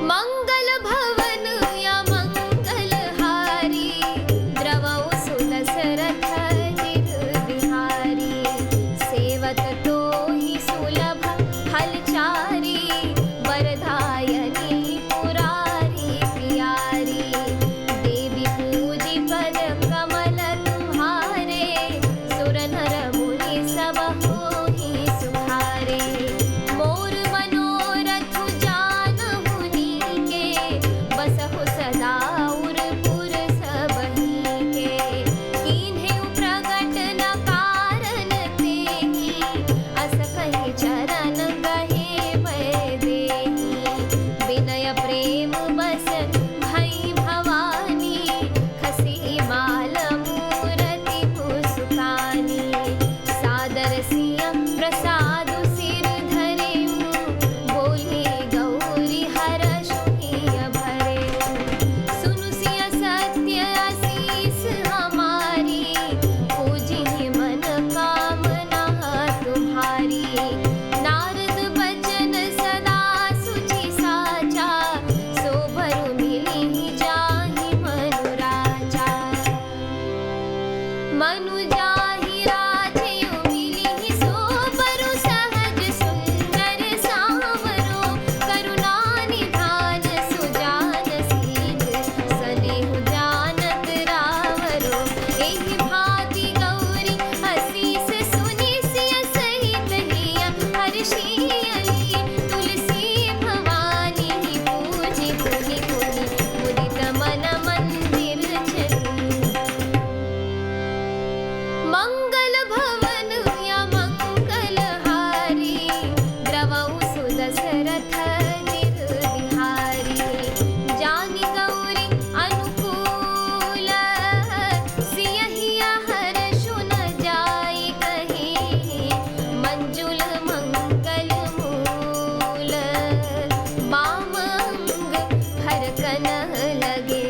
मंगल भवन या मंगलहारी, द्रवौ सुदशरथ बिहारी, सेवत तो ही सुलभ हलचारी, वरदायनी पुरारी प्यारी, देवी पूजी पद कमल तुम्हारे, सुर नर मुनि सब होहि सुखारे, मोर मनोरथ जानहु नीके, बसहु सदा उरपुर सबहि के, कीन्हेउ प्रगट न कारण तेहि, अस कहि चरण गहे वैदेही, विनय प्रेम बस भई भवानी, खसी माल मूरति मुस्कानी, सादर सिय प्रसाद सिर धरेऊ, बोली गौरी हरषु हिय भरेऊ, सुनु सिय सत्य असीस हमारी, पूजिहि मन कामना तुम्हारी, नारद बचन सदा सुचि साचा, सोभरु मिलिहि जाहि मनु राजा, मनु जाहि राजयु मिलिहि सोबरु, सहज सुंदर सावरो, करुणा निधान सुजान शील, सनेहु जानत रावरो, एहि भांति गौरी असीस सुनि सिय सहित हिय हर्षियली, तुलसी भवानी पूजि पुनि पुनि, मुदित मन मंदिर चली, मंगल भवन या मंगलहारी, द्रवौ सुदशरथ बिहारी, जानि गौरी अनुकूल, सियहिय हरषु न जाय कहीं, मंजुल मंगल मूल, बामंग भरकन लगे,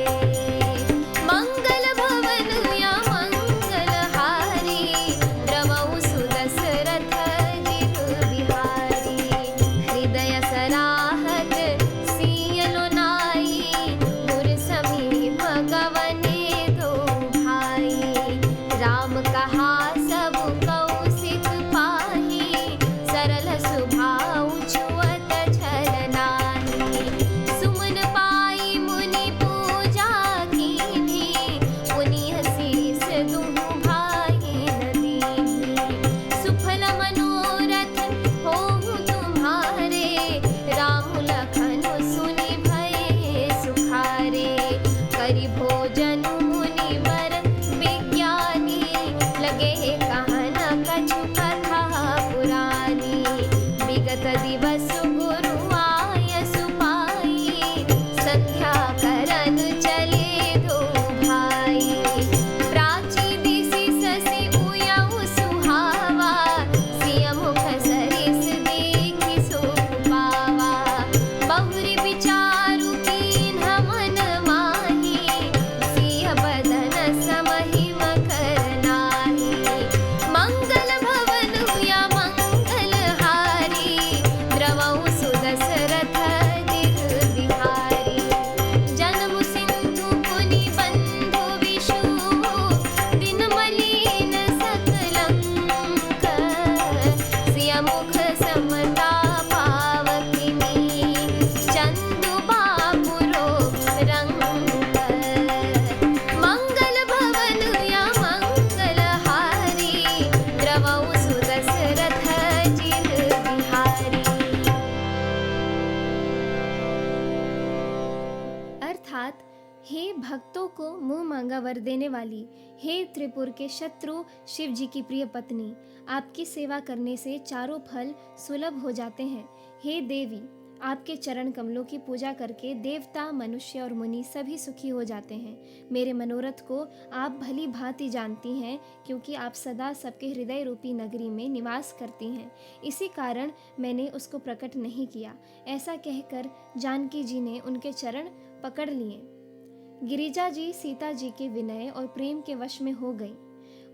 मंगल भवन या मंगलहारी, द्रवौ सुदशरथ बिहारी, हृदय सराहत सियलो नाई, गुर समीप गवने दो भाई, राम कहा सब कौशिक पाही, सरल सुभाउ छुअत छल नाही, सुमन पाई मुनि पूजा कीन्ही, पुनि शीस दुहु भाई न दीन्ही, सुफल मनोरथ होहु तुम्हारे, राम लखन सुनि भये सुखारे, करि भोजन मुनि वर विज्ञानी, लगे कहन कछु कथा पुरानी, विगत दिवस गुरु आयसु पाई, संध्या करन चले दो भाई, प्राची दिसि शशि उयउ सुहावा, सिय मुख सरिस देखि सोक पावा, बहुरि विचारु कीन्ह मन माही, सिय बदन समहि मकर नाही, मंगल भवन या मंगलहारी, द्रवौ सुदशरथ बिहारी, जन्म सिंधु पुनि बंधु विषु, दिन मलिन सकलंक, सिय मुख समता पावकिनी, चंदु बापुरो रंक, मंगल भवन या मंगलहारी, द्रवौ सुदशरथ बिहारी। अर्थात हे भक्तों को मुंह मांगा वर देने वाली, हे त्रिपुर के शत्रु शिव जी की प्रिय पत्नी, आपकी सेवा करने से चारों फल सुलभ हो जाते हैं। हे देवी, आपके चरण कमलों की पूजा करके देवता, मनुष्य और मुनि सभी सुखी हो जाते हैं। मेरे मनोरथ को आप भली भांति जानती हैं, क्योंकि आप सदा सबके हृदय रूपी नगरी में निवास करती हैं। इसी कारण मैंने उसको प्रकट नहीं किया। ऐसा कहकर जानकी जी ने उनके चरण पकड़ लिए। गिरिजा जी सीता जी के विनय और प्रेम के वश में हो गई।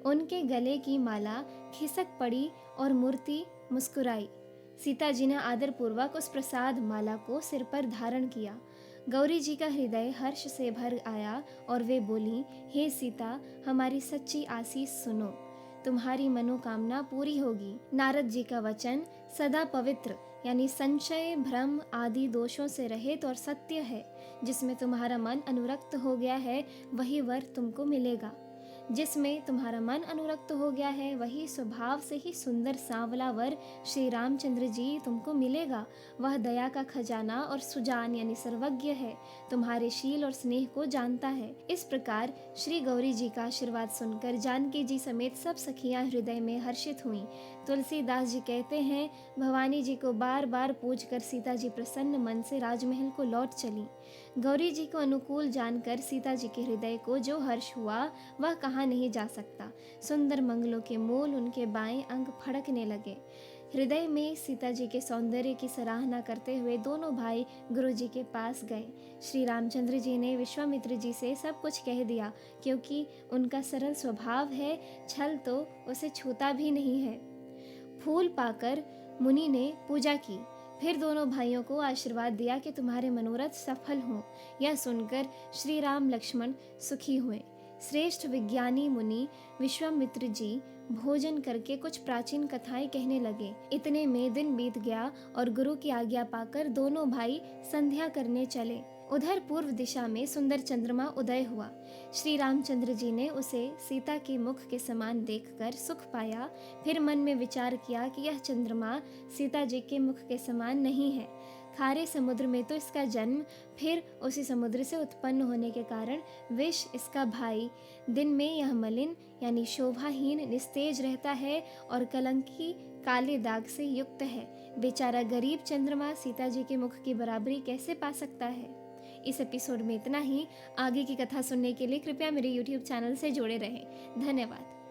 उनके गले की माला खिसक पड़ी और मूर्ति मुस्कुराई। सीता जी ने आदर पूर्वक उस प्रसाद माला को सिर पर धारण किया। गौरी जी का हृदय हर्ष से भर आया और वे बोली, हे सीता, हमारी सच्ची आशीष सुनो, तुम्हारी मनोकामना पूरी होगी। नारद जी का वचन सदा पवित्र यानी संशय, भ्रम आदि दोषों से रहित और सत्य है। जिसमें तुम्हारा मन अनुरक्त हो गया है वही वर तुमको मिलेगा। जिसमें तुम्हारा मन अनुरक्त हो गया है वही स्वभाव से ही सुंदर सांवला वर श्री रामचंद्र जी तुमको मिलेगा। वह दया का खजाना और सुजान यानी सर्वज्ञ है, तुम्हारे शील और स्नेह को जानता है। इस प्रकार श्री गौरी जी का आशीर्वाद सुनकर जानकी जी समेत सब सखियां हृदय में हर्षित हुईं। तुलसीदास जी कहते हैं, भवानी जी को बार बार पूज कर सीता जी प्रसन्न मन से राजमहल को लौट चली। गौरी जी को अनुकूल जानकर सीता जी के हृदय को जो हर्ष हुआ वह कहा नहीं जा सकता। सुंदर मंगलों के मूल उनके बाएं अंग फड़कने लगे। हृदय में सीता जी के सौंदर्य की सराहना करते हुए दोनों भाई गुरु जी के पास गए। श्री रामचंद्र जी ने विश्वामित्र जी से सब कुछ कह दिया, क्योंकि उनका सरल स्वभाव है, छल तो उसे छूता भी नहीं है। फूल पाकर मुनि ने पूजा की, फिर दोनों भाइयों को आशीर्वाद दिया कि तुम्हारे मनोरथ सफल हों। यह सुनकर श्री राम लक्ष्मण सुखी हुए। श्रेष्ठ विज्ञानी मुनि विश्वामित्र जी भोजन करके कुछ प्राचीन कथाएं कहने लगे। इतने में दिन बीत गया और गुरु की आज्ञा पाकर दोनों भाई संध्या करने चले। उधर पूर्व दिशा में सुंदर चंद्रमा उदय हुआ। श्री रामचंद्र जी ने उसे सीता के मुख के समान देखकर सुख पाया। फिर मन में विचार किया कि यह चंद्रमा सीता जी के मुख के समान नहीं है। खारे समुद्र में तो इसका जन्म, फिर उसी समुद्र से उत्पन्न होने के कारण विष इसका भाई। दिन में यह मलिन यानी शोभाहीन निस्तेज रहता है और कलंकी काले दाग से युक्त है। बेचारा गरीब चंद्रमा सीता जी के मुख की बराबरी कैसे पा सकता है। इस एपिसोड में इतना ही। आगे की कथा सुनने के लिए कृपया मेरे YouTube चैनल से जुड़े रहें। धन्यवाद।